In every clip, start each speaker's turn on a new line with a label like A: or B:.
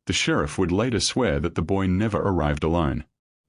A: The sheriff would later swear that the boy never arrived alone.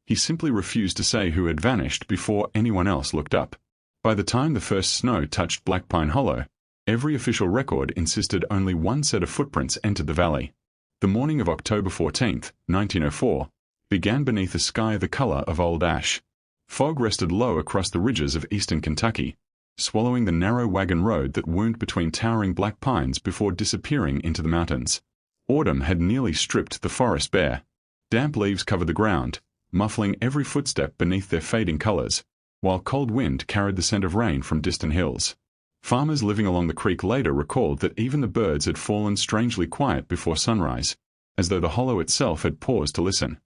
A: He simply refused to say who had vanished before anyone else looked up. By the time the first snow touched Black Pine Hollow, every official record insisted only one set of footprints entered the valley. The morning of October 14, 1904, began beneath a sky the color of old ash. Fog rested low across the ridges of eastern Kentucky, swallowing the narrow wagon road that wound between towering black pines before disappearing into the mountains. Autumn had nearly stripped the forest bare. Damp leaves covered the ground, muffling every footstep beneath their fading colors, while cold wind carried the scent of rain from distant hills. Farmers living along the creek later recalled that even the birds had fallen strangely quiet before sunrise, as though the hollow itself had paused to listen.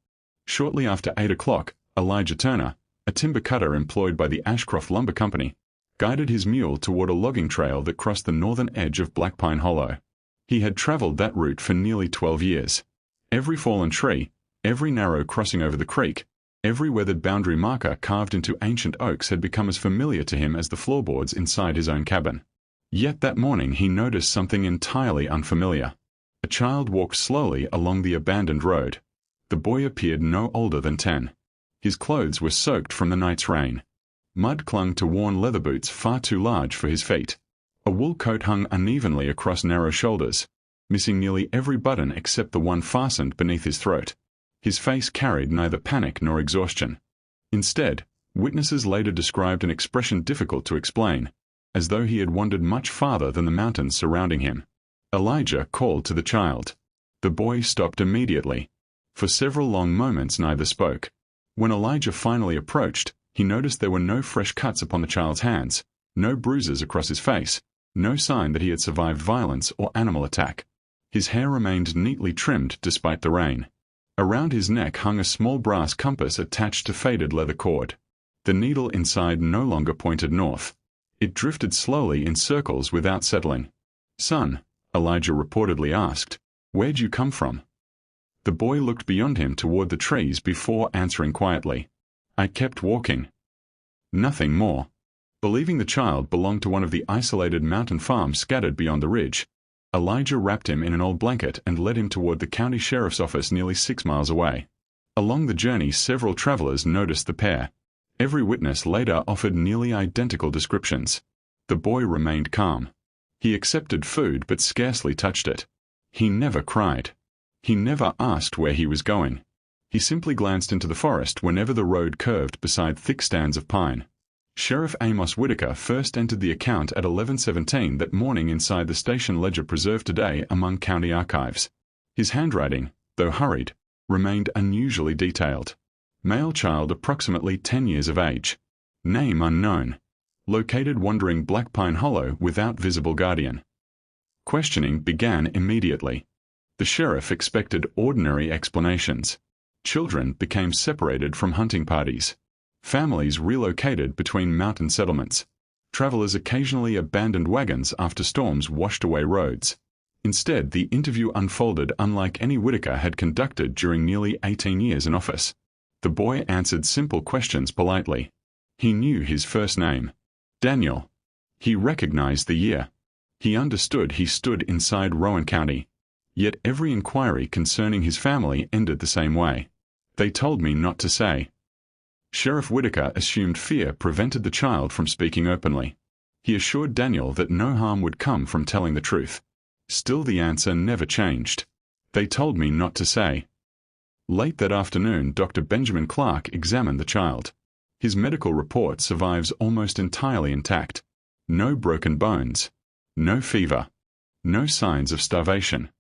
A: Shortly after 8 o'clock, Elijah Turner, a timber cutter employed by the Ashcroft Lumber Company, guided his mule toward a logging trail that crossed the northern edge of Black Pine Hollow. He had traveled that route for nearly 12 years. Every fallen tree, every narrow crossing over the creek, every weathered boundary marker carved into ancient oaks had become as familiar to him as the floorboards inside his own cabin. Yet that morning he noticed something entirely unfamiliar. A child walked slowly along the abandoned road. The boy appeared no older than 10. His clothes were soaked from the night's rain. Mud clung to worn leather boots far too large for his feet. A wool coat hung unevenly across narrow shoulders, missing nearly every button except the one fastened beneath his throat. His face carried neither panic nor exhaustion. Instead, witnesses later described an expression difficult to explain, as though he had wandered much farther than the mountains surrounding him. Elijah called to the child. The boy stopped immediately. For several long moments neither spoke. When Elijah finally approached, he noticed there were no fresh cuts upon the child's hands, no bruises across his face, no sign that he had survived violence or animal attack. His hair remained neatly trimmed despite the rain. Around his neck hung a small brass compass attached to faded leather cord. The needle inside no longer pointed north. It drifted slowly in circles without settling. "Son," Elijah reportedly asked, "where'd you come from?" The boy looked beyond him toward the trees before answering quietly, "I kept walking." Nothing more. Believing the child belonged to one of the isolated mountain farms scattered beyond the ridge, Elijah wrapped him in an old blanket and led him toward the county sheriff's office nearly 6 miles away. Along the journey, several travelers noticed the pair. Every witness later offered nearly identical descriptions. The boy remained calm. He accepted food but scarcely touched it. He never cried. He never asked where he was going. He simply glanced into the forest whenever the road curved beside thick stands of pine. Sheriff Amos Whitaker first entered the account at 11:17 that morning inside the station ledger preserved today among county archives. His handwriting, though hurried, remained unusually detailed. Male child approximately 10 years of age. Name unknown. Located wandering Black Pine Hollow without visible guardian. Questioning began immediately. The sheriff expected ordinary explanations. Children became separated from hunting parties. Families relocated between mountain settlements. Travelers occasionally abandoned wagons after storms washed away roads. Instead, the interview unfolded unlike any Whitaker had conducted during nearly 18 years in office. The boy answered simple questions politely. He knew his first name, Daniel. He recognized the year. He understood he stood inside Rowan County. Yet every inquiry concerning his family ended the same way. "They told me not to say." Sheriff Whitaker assumed fear prevented the child from speaking openly. He assured Daniel that no harm would come from telling the truth. Still the answer never changed. "They told me not to say." Late that afternoon, Dr. Benjamin Clark examined the child. His medical report survives almost entirely intact. No broken bones. No fever. No signs of starvation.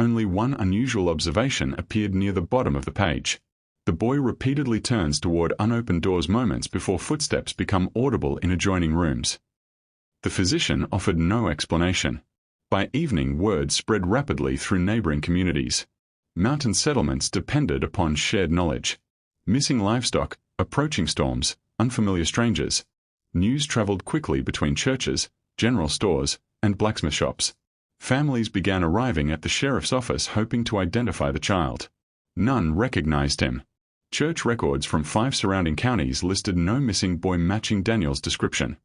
A: Only one unusual observation appeared near the bottom of the page. The boy repeatedly turns toward unopened doors moments before footsteps become audible in adjoining rooms. The physician offered no explanation. By evening, word spread rapidly through neighboring communities. Mountain settlements depended upon shared knowledge. Missing livestock, approaching storms, unfamiliar strangers. News traveled quickly between churches, general stores, and blacksmith shops. Families began arriving at the sheriff's office hoping to identify the child. None recognized him. Church records from 5 surrounding counties listed no missing boy matching Daniel's description.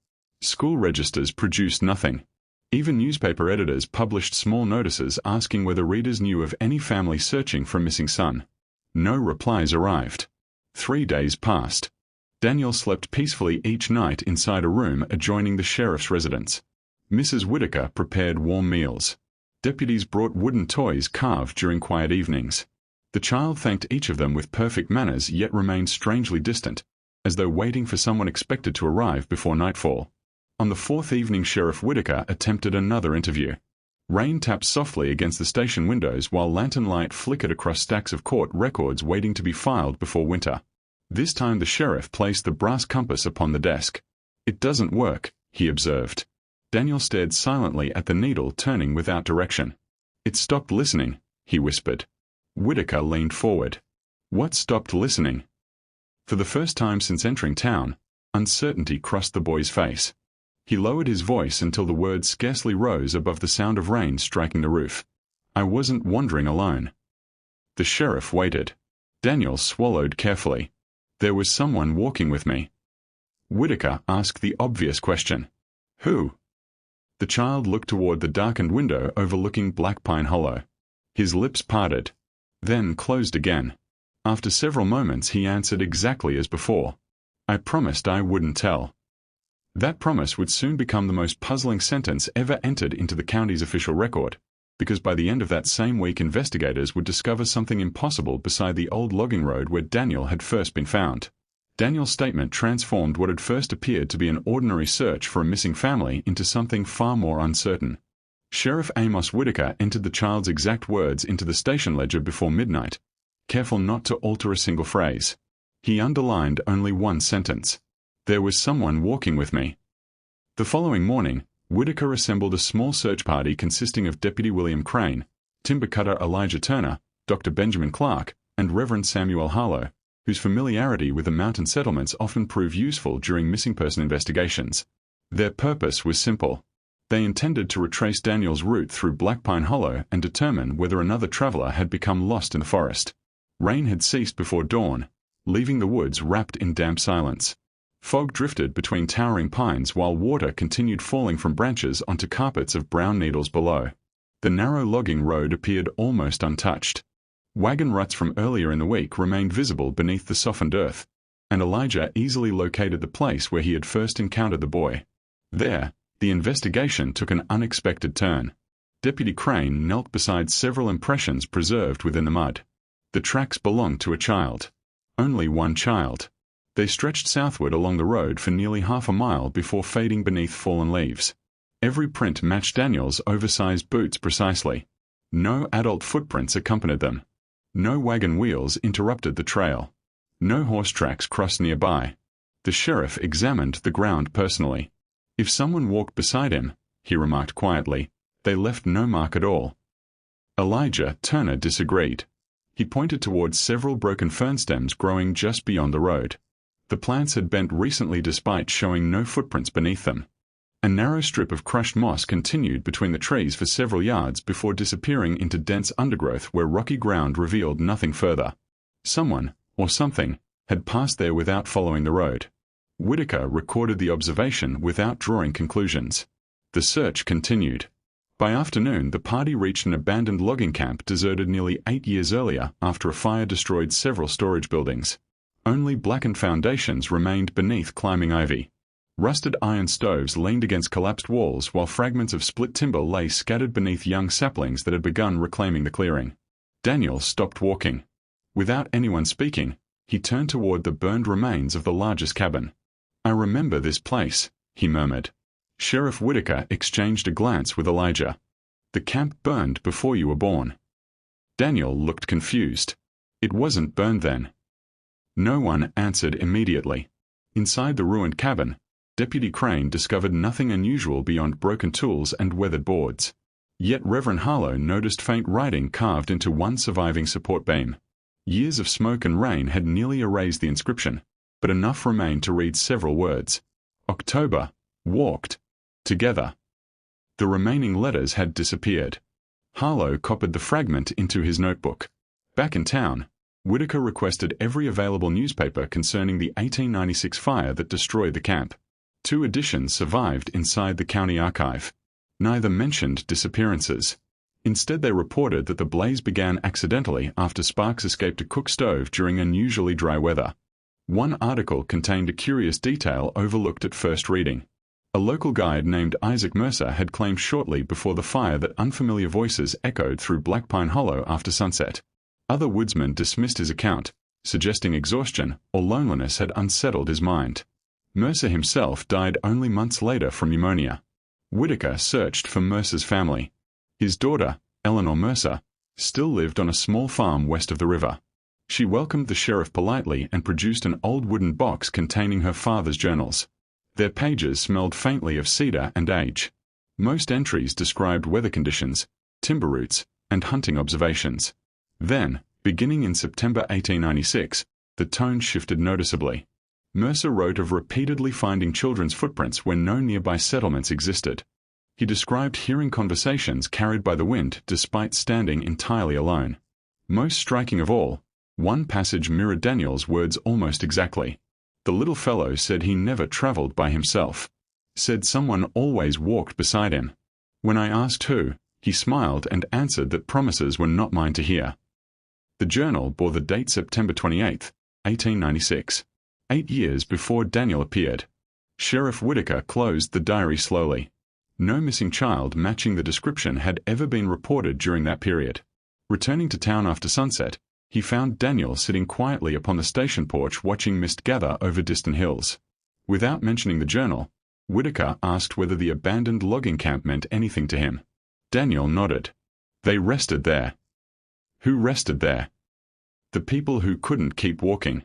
A: School registers produced nothing. Even newspaper editors published small notices asking whether readers knew of any family searching for a missing son. No replies arrived. 3 days passed. Daniel slept peacefully each night inside a room adjoining the sheriff's residence. Mrs. Whitaker prepared warm meals. Deputies brought wooden toys carved during quiet evenings. The child thanked each of them with perfect manners yet remained strangely distant, as though waiting for someone expected to arrive before nightfall. On the 4th evening, Sheriff Whitaker attempted another interview. Rain tapped softly against the station windows while lantern light flickered across stacks of court records waiting to be filed before winter. This time the sheriff placed the brass compass upon the desk. "It doesn't work," he observed. Daniel stared silently at the needle turning without direction. "It stopped listening," he whispered. Whitaker leaned forward. "What stopped listening?" For the first time since entering town, uncertainty crossed the boy's face. He lowered his voice until the words scarcely rose above the sound of rain striking the roof. "I wasn't wandering alone." The sheriff waited. Daniel swallowed carefully. "There was someone walking with me." Whitaker asked the obvious question. "Who?" The child looked toward the darkened window overlooking Black Pine Hollow. His lips parted, then closed again. After several moments he answered exactly as before. "I promised I wouldn't tell." That promise would soon become the most puzzling sentence ever entered into the county's official record, because by the end of that same week investigators would discover something impossible beside the old logging road where Daniel had first been found. Daniel's statement transformed what had first appeared to be an ordinary search for a missing family into something far more uncertain. Sheriff Amos Whitaker entered the child's exact words into the station ledger before midnight, careful not to alter a single phrase. He underlined only one sentence. "There was someone walking with me." The following morning, Whitaker assembled a small search party consisting of Deputy William Crane, timber cutter Elijah Turner, Dr. Benjamin Clark, and Reverend Samuel Harlow, whose familiarity with the mountain settlements often proved useful during missing person investigations. Their purpose was simple. They intended to retrace Daniel's route through Black Pine Hollow and determine whether another traveler had become lost in the forest. Rain had ceased before dawn, leaving the woods wrapped in damp silence. Fog drifted between towering pines while water continued falling from branches onto carpets of brown needles below. The narrow logging road appeared almost untouched. Wagon ruts from earlier in the week remained visible beneath the softened earth, and Elijah easily located the place where he had first encountered the boy. There, the investigation took an unexpected turn. Deputy Crane knelt beside several impressions preserved within the mud. The tracks belonged to a child. Only one child. They stretched southward along the road for nearly half a mile before fading beneath fallen leaves. Every print matched Daniel's oversized boots precisely. No adult footprints accompanied them. No wagon wheels interrupted the trail. No horse tracks crossed nearby. The sheriff examined the ground personally. "If someone walked beside him," he remarked quietly, "they left no mark at all." Elijah Turner disagreed. He pointed towards several broken fern stems growing just beyond the road. The plants had bent recently despite showing no footprints beneath them. A narrow strip of crushed moss continued between the trees for several yards before disappearing into dense undergrowth where rocky ground revealed nothing further. Someone, or something, had passed there without following the road. Whitaker recorded the observation without drawing conclusions. The search continued. By afternoon, the party reached an abandoned logging camp deserted nearly 8 years earlier after a fire destroyed several storage buildings. Only blackened foundations remained beneath climbing ivy. Rusted iron stoves leaned against collapsed walls while fragments of split timber lay scattered beneath young saplings that had begun reclaiming the clearing. Daniel stopped walking. Without anyone speaking, he turned toward the burned remains of the largest cabin. "I remember this place," he murmured. Sheriff Whitaker exchanged a glance with Elijah. "The camp burned before you were born." Daniel looked confused. "It wasn't burned then." No one answered immediately. Inside the ruined cabin, Deputy Crane discovered nothing unusual beyond broken tools and weathered boards. Yet Reverend Harlow noticed faint writing carved into one surviving support beam. Years of smoke and rain had nearly erased the inscription, but enough remained to read several words. October, walked, together. The remaining letters had disappeared. Harlow copied the fragment into his notebook. Back in town, Whitaker requested every available newspaper concerning the 1896 fire that destroyed the camp. 2 editions survived inside the county archive. Neither mentioned disappearances. Instead, they reported that the blaze began accidentally after sparks escaped a cook stove during unusually dry weather. One article contained a curious detail overlooked at first reading. A local guide named Isaac Mercer had claimed shortly before the fire that unfamiliar voices echoed through Black Pine Hollow after sunset. Other woodsmen dismissed his account, suggesting exhaustion or loneliness had unsettled his mind. Mercer himself died only months later from pneumonia. Whitaker searched for Mercer's family. His daughter, Eleanor Mercer, still lived on a small farm west of the river. She welcomed the sheriff politely and produced an old wooden box containing her father's journals. Their pages smelled faintly of cedar and age. Most entries described weather conditions, timber roots, and hunting observations. Then, beginning in September 1896, the tone shifted noticeably. Mercer wrote of repeatedly finding children's footprints when no nearby settlements existed. He described hearing conversations carried by the wind despite standing entirely alone. Most striking of all, one passage mirrored Daniel's words almost exactly. The little fellow said he never traveled by himself. Said someone always walked beside him. When I asked who, he smiled and answered that promises were not mine to hear. The journal bore the date September 28, 1896, 8 years before Daniel appeared. Sheriff Whitaker closed the diary slowly. No missing child matching the description had ever been reported during that period. Returning to town after sunset, he found Daniel sitting quietly upon the station porch watching mist gather over distant hills. Without mentioning the journal, Whitaker asked whether the abandoned logging camp meant anything to him. Daniel nodded. They rested there. Who rested there? The people who couldn't keep walking.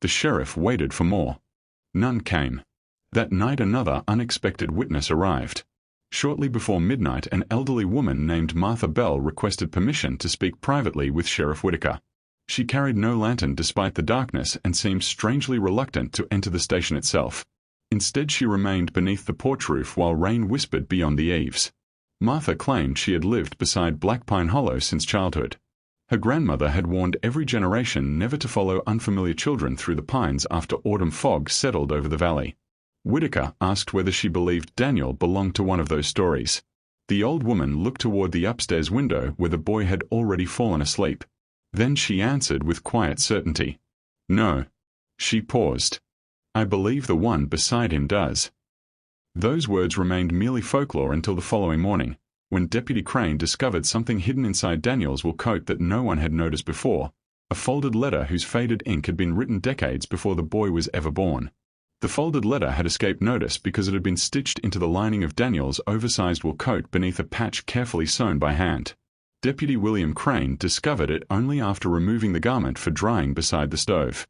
A: The sheriff waited for more. None came. That night another unexpected witness arrived. Shortly before midnight, an elderly woman named Martha Bell requested permission to speak privately with Sheriff Whitaker. She carried no lantern despite the darkness and seemed strangely reluctant to enter the station itself. Instead, she remained beneath the porch roof while rain whispered beyond the eaves. Martha claimed she had lived beside Black Pine Hollow since childhood. Her grandmother had warned every generation never to follow unfamiliar children through the pines after autumn fog settled over the valley. Whitaker asked whether she believed Daniel belonged to one of those stories. The old woman looked toward the upstairs window where the boy had already fallen asleep. Then she answered with quiet certainty. No. She paused. I believe the one beside him does. Those words remained merely folklore until the following morning, when Deputy Crane discovered something hidden inside Daniel's wool coat that no one had noticed before, a folded letter whose faded ink had been written decades before the boy was ever born. The folded letter had escaped notice because it had been stitched into the lining of Daniel's oversized wool coat beneath a patch carefully sewn by hand. Deputy William Crane discovered it only after removing the garment for drying beside the stove.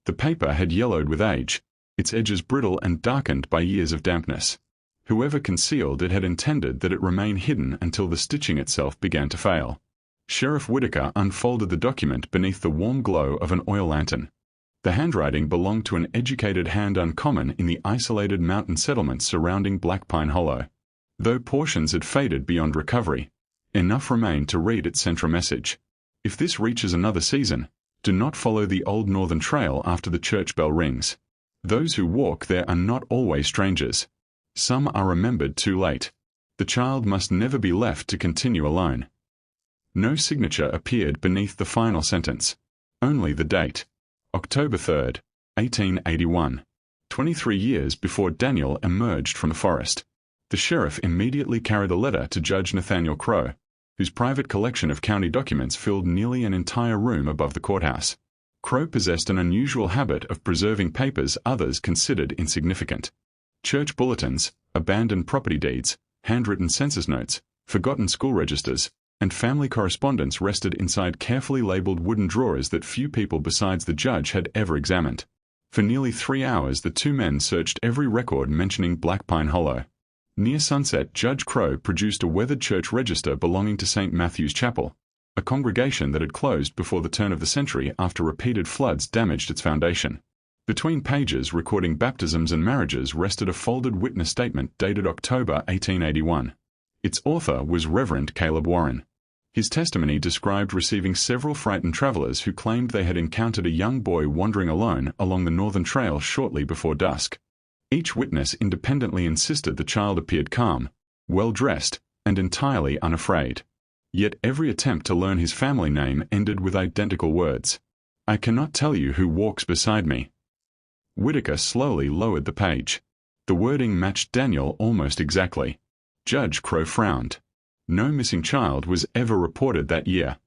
A: The paper had yellowed with age, its edges brittle and darkened by years of dampness. Whoever concealed it had intended that it remain hidden until the stitching itself began to fail. Sheriff Whitaker unfolded the document beneath the warm glow of an oil lantern. The handwriting belonged to an educated hand uncommon in the isolated mountain settlements surrounding Black Pine Hollow. Though portions had faded beyond recovery, enough remained to read its central message. If this reaches another season, do not follow the old northern trail after the church bell rings. Those who walk there are not always strangers. Some are remembered too late. The child must never be left to continue alone. No signature appeared beneath the final sentence. Only the date. October 3, 1881. 23 years before Daniel emerged from the forest. The sheriff immediately carried the letter to Judge Nathaniel Crow, whose private collection of county documents filled nearly an entire room above the courthouse. Crow possessed an unusual habit of preserving papers others considered insignificant. Church bulletins, abandoned property deeds, handwritten census notes, forgotten school registers, and family correspondence rested inside carefully labeled wooden drawers that few people besides the judge had ever examined. For nearly 3 hours the two men searched every record mentioning Black Pine Hollow. Near sunset, Judge Crow produced a weathered church register belonging to St. Matthew's Chapel, a congregation that had closed before the turn of the century after repeated floods damaged its foundation. Between pages recording baptisms and marriages rested a folded witness statement dated October 1881. Its author was Reverend Caleb Warren. His testimony described receiving several frightened travelers who claimed they had encountered a young boy wandering alone along the northern trail shortly before dusk. Each witness independently insisted the child appeared calm, well-dressed, and entirely unafraid. Yet every attempt to learn his family name ended with identical words. "I cannot tell you who walks beside me." Whitaker slowly lowered the page. The wording matched Daniel almost exactly. Judge Crowe frowned. No missing child was ever reported that year.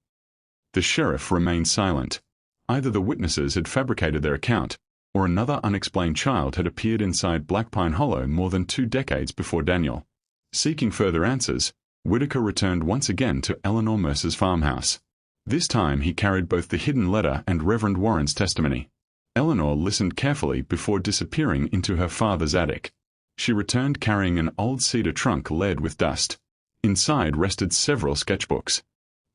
A: The sheriff remained silent. Either the witnesses had fabricated their account, or another unexplained child had appeared inside Black Pine Hollow more than 2 decades before Daniel. Seeking further answers, Whitaker returned once again to Eleanor Mercer's farmhouse. This time he carried both the hidden letter and Reverend Warren's testimony. Eleanor listened carefully before disappearing into her father's attic. She returned carrying an old cedar trunk laid with dust. Inside rested several sketchbooks.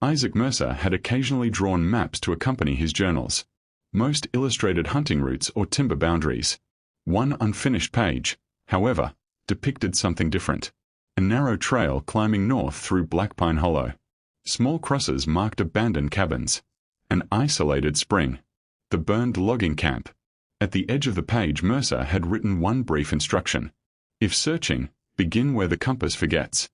A: Isaac Mercer had occasionally drawn maps to accompany his journals. Most illustrated hunting routes or timber boundaries. One unfinished page, however, depicted something different. A narrow trail climbing north through Black Pine Hollow. Small crosses marked abandoned cabins. An isolated spring. The burned logging camp. At the edge of the page Mercer had written one brief instruction. If searching, begin where the compass forgets.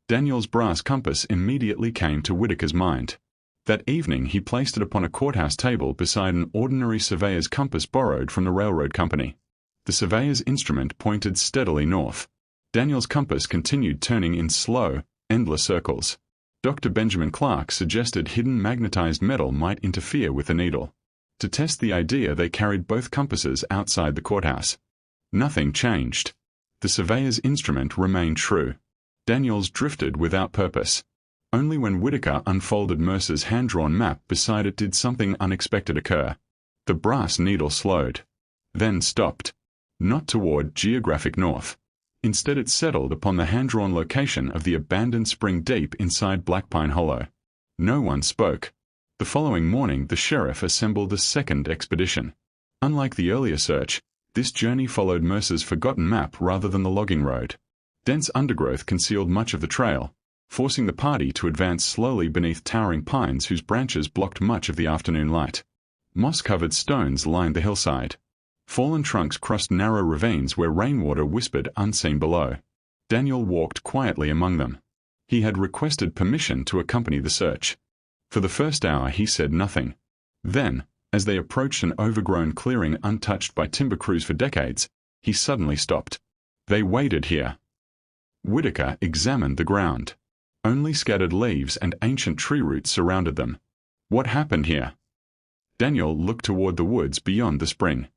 A: Daniel's brass compass immediately came to Whitaker's mind. That evening he placed it upon a courthouse table beside an ordinary surveyor's compass borrowed from the railroad company. The surveyor's instrument pointed steadily north. Daniel's compass continued turning in slow, endless circles. Dr. Benjamin Clark suggested hidden magnetized metal might interfere with the needle. To test the idea they carried both compasses outside the courthouse. Nothing changed. The surveyor's instrument remained true. Daniel's drifted without purpose. Only when Whitaker unfolded Mercer's hand-drawn map beside it did something unexpected occur. The brass needle slowed. Then stopped. Not toward geographic north. Instead it settled upon the hand-drawn location of the abandoned spring deep inside Black Pine Hollow. No one spoke. The following morning the sheriff assembled a second expedition. Unlike the earlier search, this journey followed Mercer's forgotten map rather than the logging road. Dense undergrowth concealed much of the trail, forcing the party to advance slowly beneath towering pines whose branches blocked much of the afternoon light. Moss-covered stones lined the hillside. Fallen trunks crossed narrow ravines where rainwater whispered unseen below. Daniel walked quietly among them. He had requested permission to accompany the search. For the first hour he said nothing. Then, as they approached an overgrown clearing untouched by timber crews for decades, he suddenly stopped. They waited here. Whitaker examined the ground. Only scattered leaves and ancient tree roots surrounded them. What happened here? Daniel looked toward the woods beyond the spring.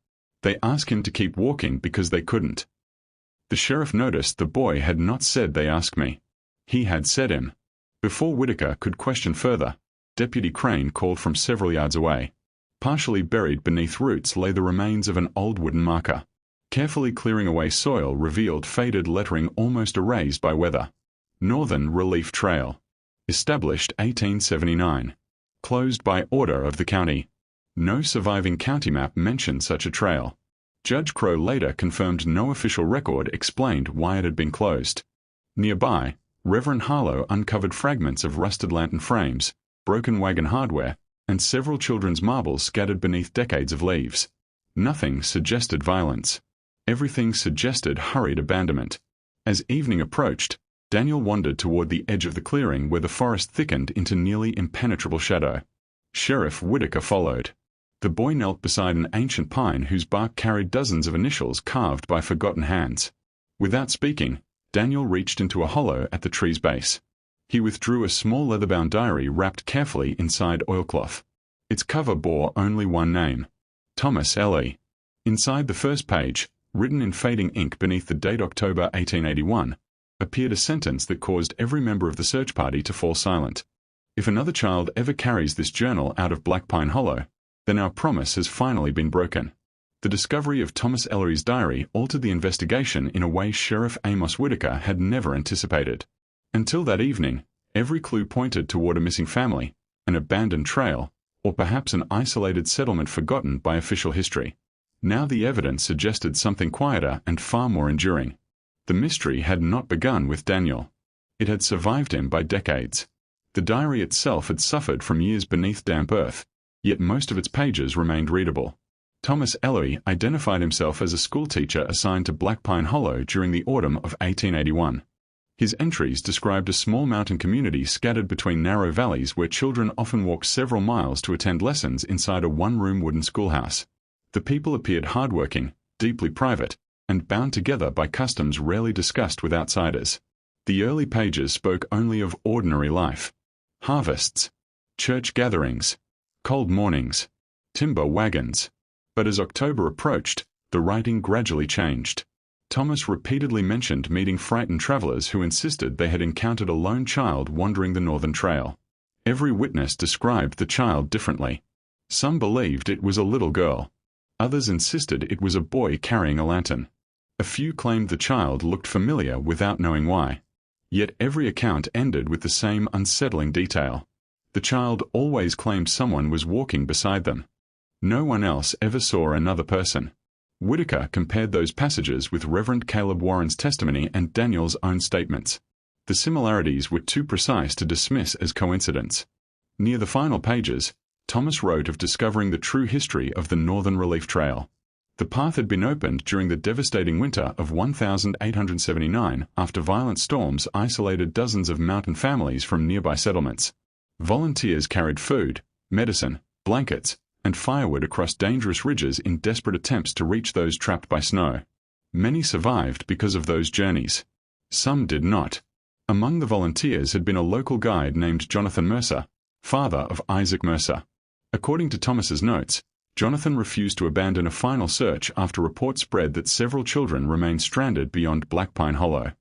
A: They asked him to keep walking because they couldn't. The sheriff noticed the boy had not said they asked me. He had said him. Before Whitaker could question further, Deputy Crane called from several yards away. Partially buried beneath roots lay the remains of an old wooden marker. Carefully clearing away soil revealed faded lettering almost erased by weather. Northern Relief Trail. Established 1879. Closed by order of the county. No surviving county map mentioned such a trail. Judge Crowe later confirmed no official record explained why it had been closed. Nearby, Reverend Harlow uncovered fragments of rusted lantern frames, broken wagon hardware, and several children's marbles scattered beneath decades of leaves. Nothing suggested violence. Everything suggested hurried abandonment. As evening approached, Daniel wandered toward the edge of the clearing where the forest thickened into nearly impenetrable shadow. Sheriff Whitaker followed. The boy knelt beside an ancient pine whose bark carried dozens of initials carved by forgotten hands. Without speaking, Daniel reached into a hollow at the tree's base. He withdrew a small leather-bound diary wrapped carefully inside oilcloth. Its cover bore only one name: Thomas Ellery. Inside the first page, written in fading ink beneath the date October 1881, appeared a sentence that caused every member of the search party to fall silent. If another child ever carries this journal out of Black Pine Hollow, then our promise has finally been broken. The discovery of Thomas Ellery's diary altered the investigation in a way Sheriff Amos Whitaker had never anticipated. Until that evening, every clue pointed toward a missing family, an abandoned trail, or perhaps an isolated settlement forgotten by official history. Now the evidence suggested something quieter and far more enduring. The mystery had not begun with Daniel. It had survived him by decades. The diary itself had suffered from years beneath damp earth, yet most of its pages remained readable. Thomas Ellery identified himself as a schoolteacher assigned to Black Pine Hollow during the autumn of 1881. His entries described a small mountain community scattered between narrow valleys where children often walked several miles to attend lessons inside a one-room wooden schoolhouse. The people appeared hardworking, deeply private, and bound together by customs rarely discussed with outsiders. The early pages spoke only of ordinary life: harvests, church gatherings, cold mornings, timber wagons. But as October approached, the writing gradually changed. Thomas repeatedly mentioned meeting frightened travelers who insisted they had encountered a lone child wandering the northern trail. Every witness described the child differently. Some believed it was a little girl. Others insisted it was a boy carrying a lantern. A few claimed the child looked familiar without knowing why. Yet every account ended with the same unsettling detail. The child always claimed someone was walking beside them. No one else ever saw another person. Whitaker compared those passages with Reverend Caleb Warren's testimony and Daniel's own statements. The similarities were too precise to dismiss as coincidence. Near the final pages, Thomas wrote of discovering the true history of the Northern Relief Trail. The path had been opened during the devastating winter of 1879 after violent storms isolated dozens of mountain families from nearby settlements. Volunteers carried food, medicine, blankets, and firewood across dangerous ridges in desperate attempts to reach those trapped by snow. Many survived because of those journeys. Some did not. Among the volunteers had been a local guide named Jonathan Mercer, father of Isaac Mercer. According to Thomas's notes, Jonathan refused to abandon a final search after reports spread that several children remained stranded beyond Black Pine Hollow.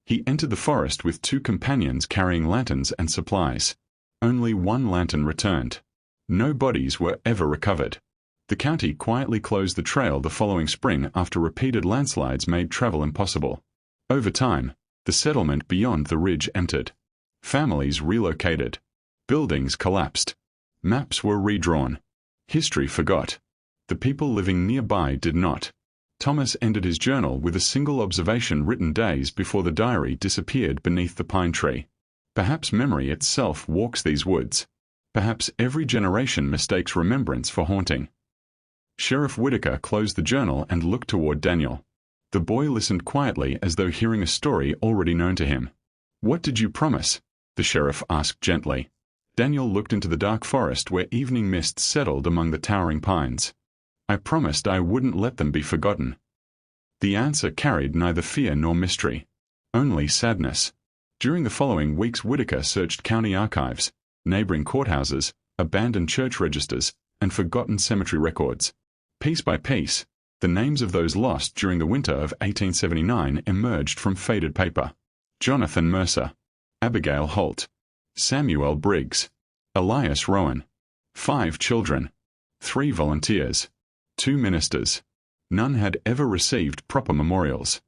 A: He entered the forest with 2 companions carrying lanterns and supplies. Only 1 lantern returned. No bodies were ever recovered. The county quietly closed the trail the following spring after repeated landslides made travel impossible. Over time, the settlement beyond the ridge emptied. Families relocated. Buildings collapsed. Maps were redrawn. History forgot. The people living nearby did not. Thomas ended his journal with a single observation written days before the diary disappeared beneath the pine tree. Perhaps memory itself walks these woods. Perhaps every generation mistakes remembrance for haunting. Sheriff Whitaker closed the journal and looked toward Daniel. The boy listened quietly as though hearing a story already known to him. "What did you promise?" the sheriff asked gently. Daniel looked into the dark forest where evening mist settled among the towering pines. "I promised I wouldn't let them be forgotten." The answer carried neither fear nor mystery. Only sadness. During the following weeks Whitaker searched county archives, neighboring courthouses, abandoned church registers, and forgotten cemetery records. Piece by piece, the names of those lost during the winter of 1879 emerged from faded paper. Jonathan Mercer, Abigail Holt, Samuel Briggs, Elias Rowan. 5 children, 3 volunteers, 2 ministers. None had ever received proper memorials.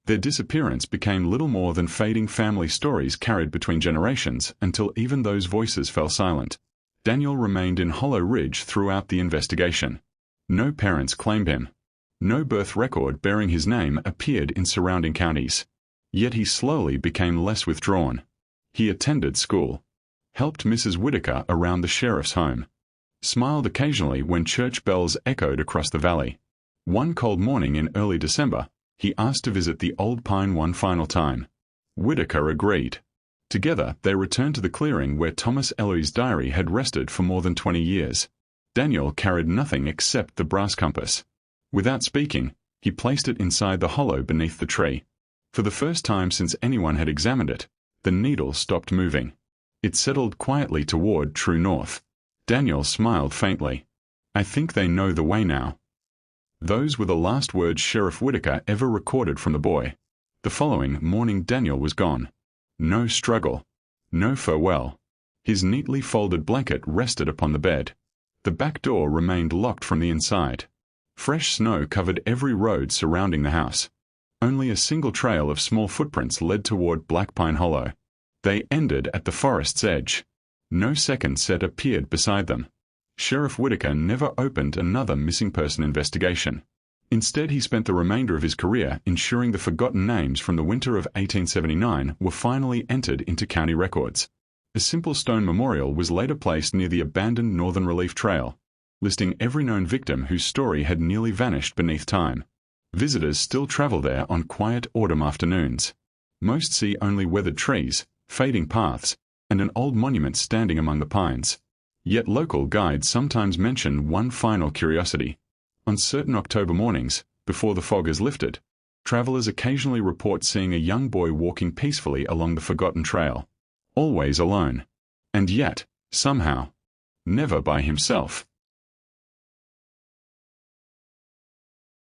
A: Their disappearance became little more than fading family stories carried between generations until even those voices fell silent. Daniel remained in Hollow Ridge throughout the investigation. No parents claimed him. No birth record bearing his name appeared in surrounding counties. Yet he slowly became less withdrawn. He attended school, helped Mrs. Whitaker around the sheriff's home, smiled occasionally when church bells echoed across the valley. One cold morning in early December, he asked to visit the old pine one final time. Whitaker agreed. Together, they returned to the clearing where Thomas Ellery's diary had rested for more than 20 years. Daniel carried nothing except the brass compass. Without speaking, he placed it inside the hollow beneath the tree. For the first time since anyone had examined it, the needle stopped moving. It settled quietly toward true north. Daniel smiled faintly. "I think they know the way now." Those were the last words Sheriff Whitaker ever recorded from the boy. The following morning Daniel was gone. No struggle. No farewell. His neatly folded blanket rested upon the bed. The back door remained locked from the inside. Fresh snow covered every road surrounding the house. Only a single trail of small footprints led toward Black Pine Hollow. They ended at the forest's edge. No second set appeared beside them. Sheriff Whitaker never opened another missing person investigation. Instead, he spent the remainder of his career ensuring the forgotten names from the winter of 1879 were finally entered into county records. A simple stone memorial was later placed near the abandoned Northern Relief Trail, listing every known victim whose story had nearly vanished beneath time. Visitors still travel there on quiet autumn afternoons. Most see only weathered trees, fading paths, and an old monument standing among the pines. Yet local guides sometimes mention one final curiosity. On certain October mornings, before the fog has lifted, travelers occasionally report seeing a young boy walking peacefully along the forgotten trail, always alone, and yet, somehow, never by himself.